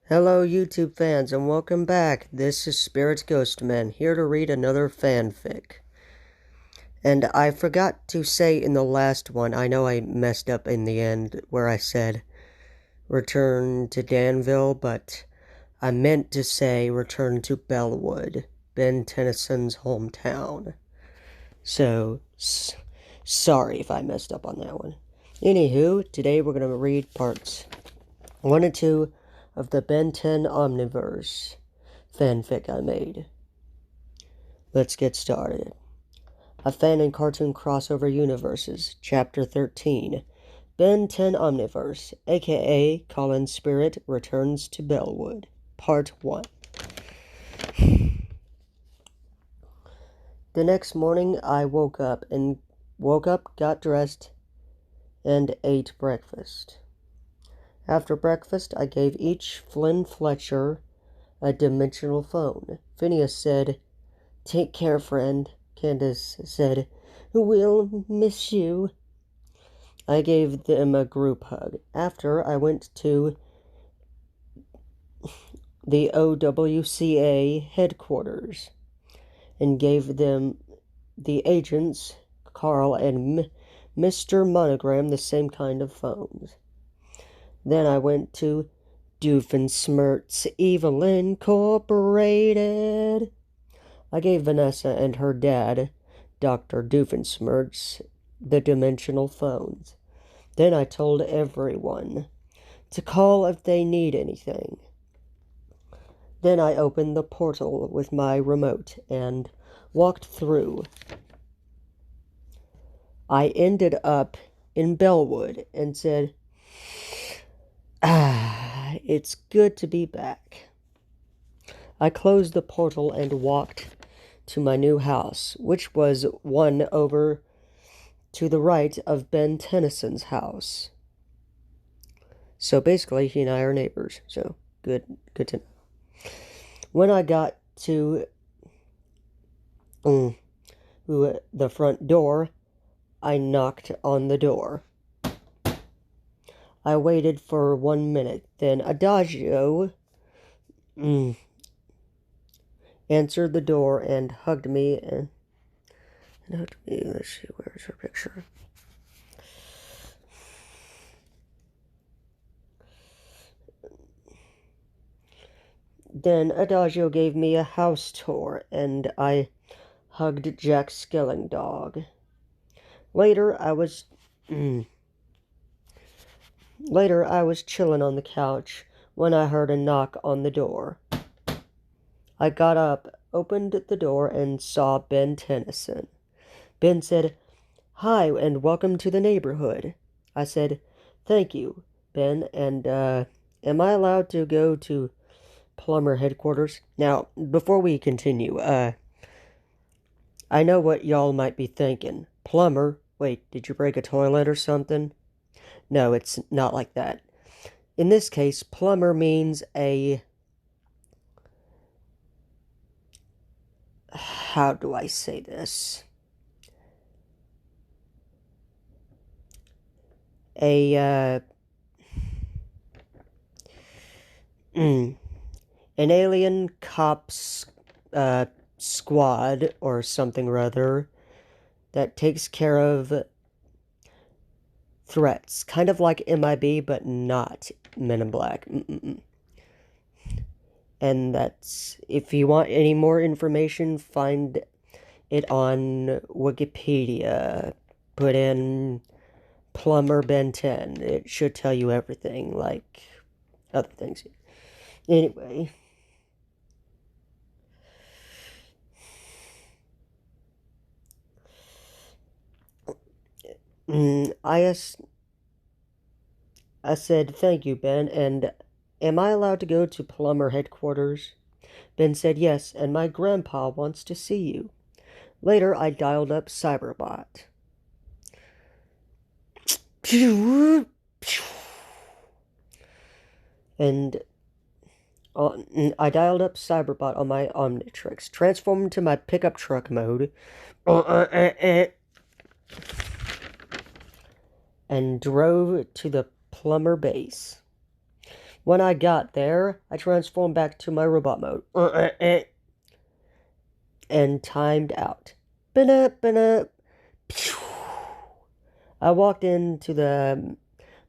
Hello YouTube fans and welcome back. This is Spirit Ghostman here to read another fanfic. And I forgot to say in the last one, I know I messed up in the end where I said return to Danville, but I meant to say return to Bellwood, Ben Tennyson's hometown. So, sorry if I messed up on that one. Anywho, today we're going to read parts 1 and 2 of the Ben 10 omniverse fanfic I made. Let's get started. A fan and cartoon crossover universes, Chapter 13. Ben 10 Omniverse, AKA Collin Spirit returns to Bellwood, Part 1. The next morning, I woke up, got dressed, and ate breakfast. After breakfast, I gave each Flynn Fletcher a dimensional phone. Phineas said, "Take care, friend." Candace said, "We'll miss you." I gave them a group hug. After, I went to the OWCA headquarters and gave them the agents, Carl and Mr. Monogram, the same kind of phones. Then I went to Doofensmirt's Evil Incorporated. I gave Vanessa and her dad, Dr. Doofensmirtz, the dimensional phones. Then I told everyone to call if they need anything. Then I opened the portal with my remote and walked through. I ended up in Bellwood and said, it's good to be back. I closed the portal and walked to my new house, which was one over to the right of Ben Tennyson's house. So basically, he and I are neighbors. So good to know. When I got to the front door, I knocked on the door. I waited for 1 minute. Then Adagio answered the door and hugged me. Let's see, where's her picture? Then Adagio gave me a house tour, and I hugged Jack's Skilling dog. Later, I was chilling on the couch when I heard a knock on the door. I got up, opened the door, and saw Ben Tennyson. Ben said, "Hi, and welcome to the neighborhood." I said, "Thank you, Ben, and, am I allowed to go to plumber headquarters?" Now, before we continue, I know what y'all might be thinking. Plumber? Wait, did you break a toilet or something? No, it's not like that. In this case, plumber means how do I say this? An alien cops squad or something rather that takes care of threats, kind of like MIB but not Men in Black. And that's, if you want any more information, find it on Wikipedia. Put in Plumber Ben 10. It should tell you everything, like other things. Anyway. I said, "Thank you, Ben, and am I allowed to go to plumber headquarters?" Ben said, "Yes, and my grandpa wants to see you." Later, I dialed up Cyberbot. And I dialed up Cyberbot on my omnitrix, transformed into my pickup truck mode, and drove to the plumber base. When I got there, I transformed back to my robot mode. And timed out. Ba-da-ba-da. I walked into the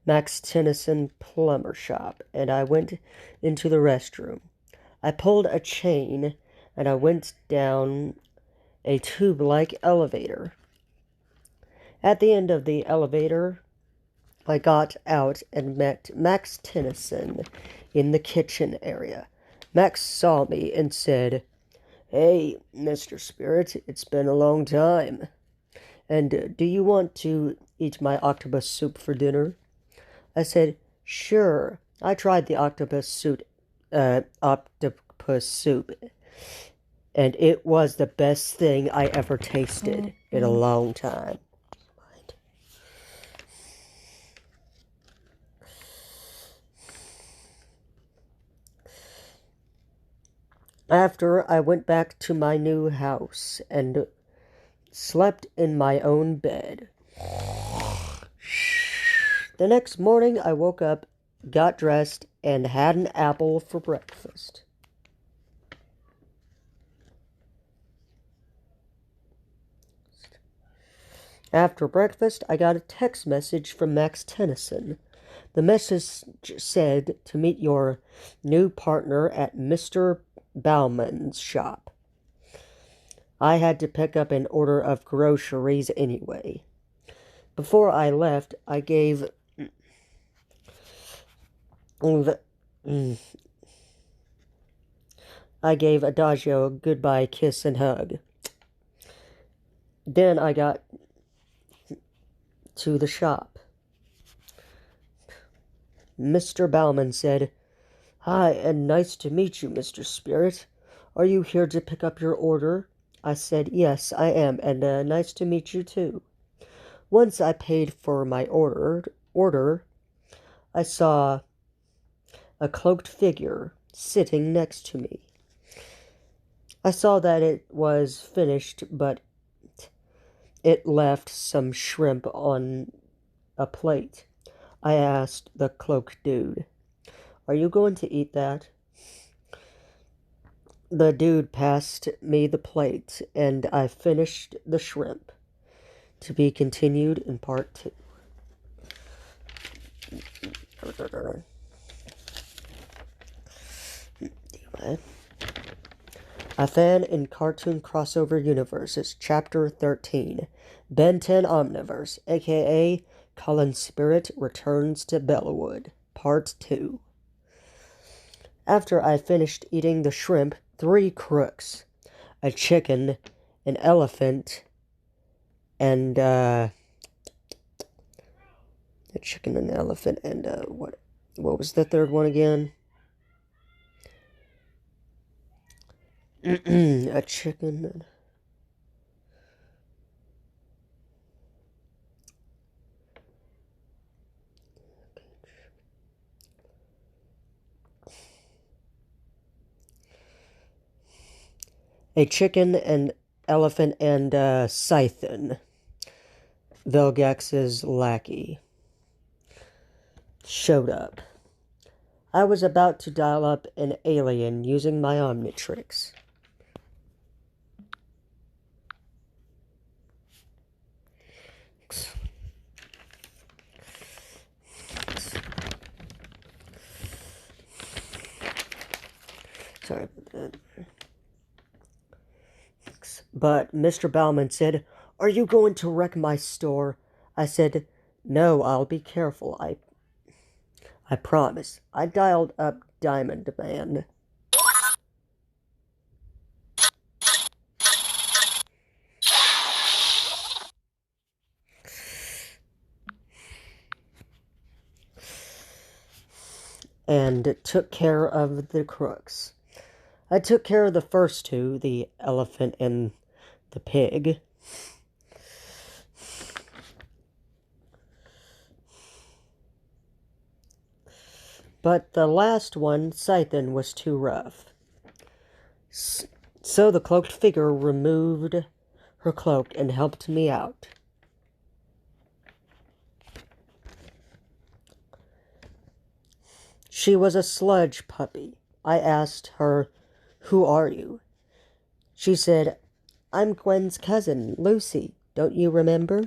Max Tennyson plumber shop, and I went into the restroom. I pulled a chain, and I went down a tube-like elevator. At the end of the elevator, I got out and met Max Tennyson in the kitchen area. Max saw me and said, "Hey, Mr. Spirit, it's been a long time. And do you want to eat my octopus soup for dinner?" I said, "Sure." I tried the octopus soup, and it was the best thing I ever tasted in a long time. After I went back to my new house and slept in my own bed. The next morning, I woke up, got dressed, and had an apple for breakfast. After breakfast, I got a text message from Max Tennyson. The message said to meet your new partner at Mr. Baumann's shop. I had to pick up an order of groceries anyway. Before I left, I gave Adagio a goodbye kiss and hug. Then I got to the shop. Mr. Baumann said, "Hi, and nice to meet you, Mr. Spirit. Are you here to pick up your order?" I said, "Yes, I am, and nice to meet you too." Once I paid for my order, I saw a cloaked figure sitting next to me. I saw that it was finished, but it left some shrimp on a plate. I asked the cloaked dude, "Are you going to eat that?" The dude passed me the plate, and I finished the shrimp. To be continued in part 2. A Fan in Cartoon Crossover Universes, Chapter 13, Ben 10 Omniverse, AKA Collin Spirit Returns to Bellwood, Part 2. After I finished eating the shrimp, 3 crooks, a chicken, an elephant, and, a chicken, an elephant, and, what was the third one again? A chicken. A chicken, an elephant, and Scythen, Vilgax's lackey, showed up. I was about to dial up an alien using my omnitrix. Sorry about that. But Mr. Baumann said, "Are you going to wreck my store?" I said, "No, I'll be careful. I promise." I dialed up Diamond Man. And took care of the crooks. I took care of the first 2, the elephant and the pig. But the last one, Scythen, was too rough. So the cloaked figure removed her cloak and helped me out. She was a sludge puppy. I asked her, "Who are you?" She said, "I'm Gwen's cousin, Lucy. Don't you remember?"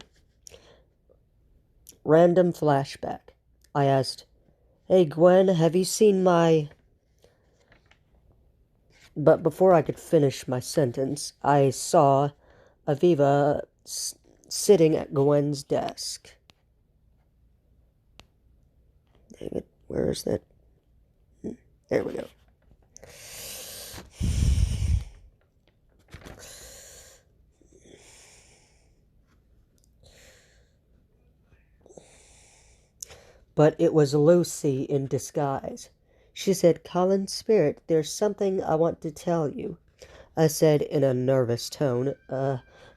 Random flashback. I asked, "Hey Gwen, have you seen my..." But before I could finish my sentence, I saw Aviva sitting at Gwen's desk. David, where is that? There we go. But it was Lucy in disguise. She said, "Collin Spirit, there's something I want to tell you." I said in a nervous tone,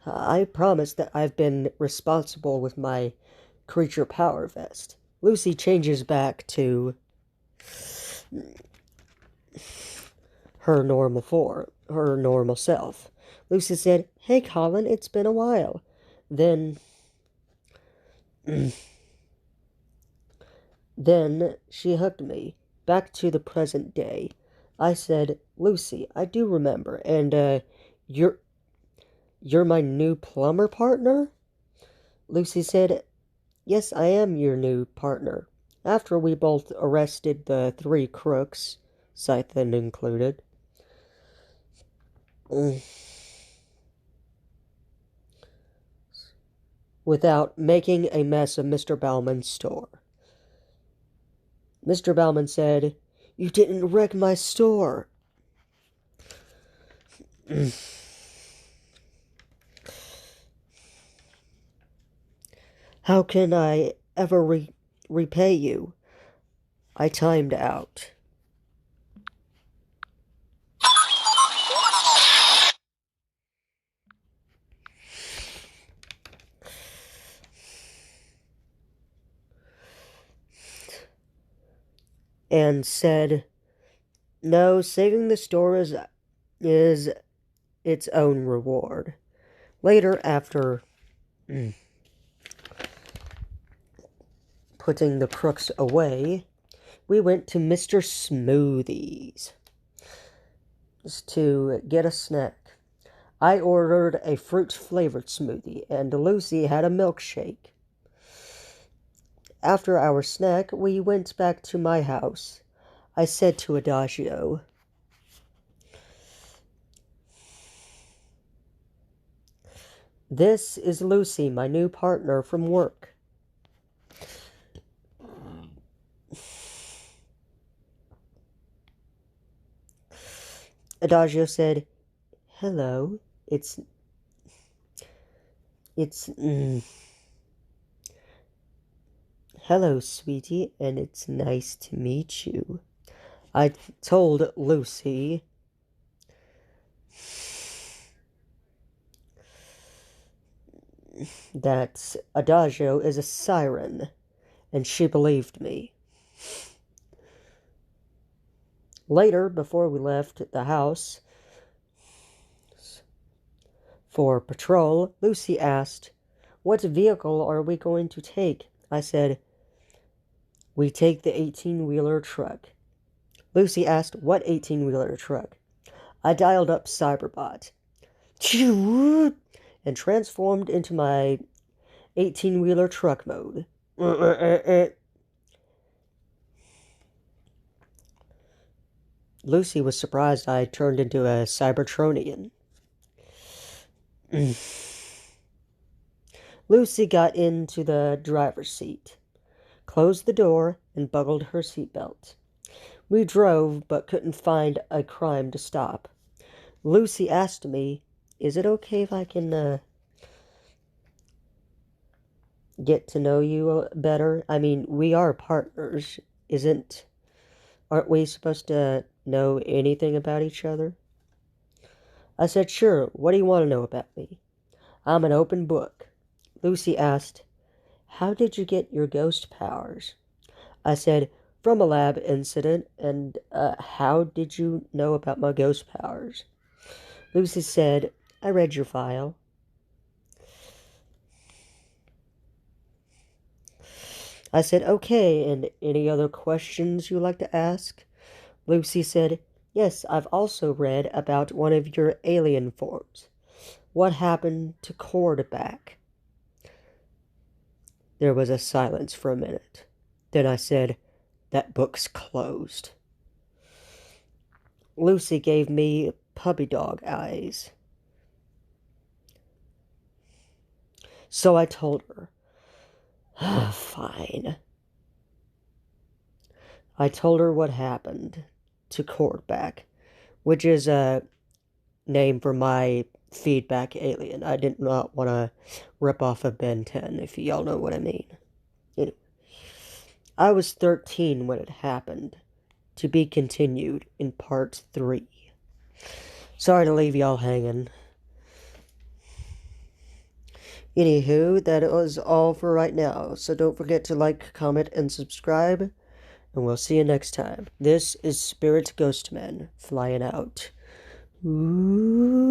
I promise that I've been responsible with my creature power vest. Lucy changes back to her normal self. Lucy said, "Hey Collin, it's been a while." Then she hugged me, back to the present day. I said, "Lucy, I do remember, and, you're my new plumber partner?" Lucy said, "Yes, I am your new partner. After we both arrested the 3 crooks, Scythen included." Without making a mess of Mr. Bauman's store. Mr. Baumann said, "You didn't wreck my store." "How can I ever repay you?" I timed out. And said, "No, saving the store is its own reward." Later, after putting the crooks away, we went to Mr. Smoothies to get a snack. I ordered a fruit-flavored smoothie, and Lucy had a milkshake. After our snack, we went back to my house. I said to Adagio, "This is Lucy, my new partner from work." Adagio said, "Hello, hello, sweetie, and it's nice to meet you." I told Lucy that Adagio is a siren, and she believed me. Later, before we left the house for patrol, Lucy asked, "What vehicle are we going to take?" I said, "We take the 18-wheeler truck." Lucy asked, "What 18-wheeler truck?" I dialed up Cyberbot and transformed into my 18-wheeler truck mode. Lucy was surprised I turned into a Cybertronian. Lucy got into the driver's seat, closed the door, and buckled her seatbelt. We drove, but couldn't find a crime to stop. Lucy asked me, "Is it okay if I can, get to know you better? I mean, we are partners. Aren't we supposed to know anything about each other?" I said, "Sure, what do you want to know about me?" "I'm an open book." Lucy asked, "How did you get your ghost powers?" I said, "From a lab incident." "And, how did you know about my ghost powers?" Lucy said, "I read your file." I said, okay, and any other questions you'd like to ask? Lucy said, yes, I've also read about one of your alien forms. What happened to Quarterback? There was a silence for a minute. Then I said, that book's closed. Lucy gave me puppy dog eyes. So I told her, fine. I told her what happened to Quarterback, which is a name for my feedback alien. I did not want to rip off of Ben 10, if y'all know what I mean. Anyway, I was 13 when it happened. To be continued in part 3. Sorry to leave y'all hanging. Anywho, that was all for right now. So don't forget to like, comment, and subscribe. And we'll see you next time. This is Spirit Ghostman flying out. Ooh.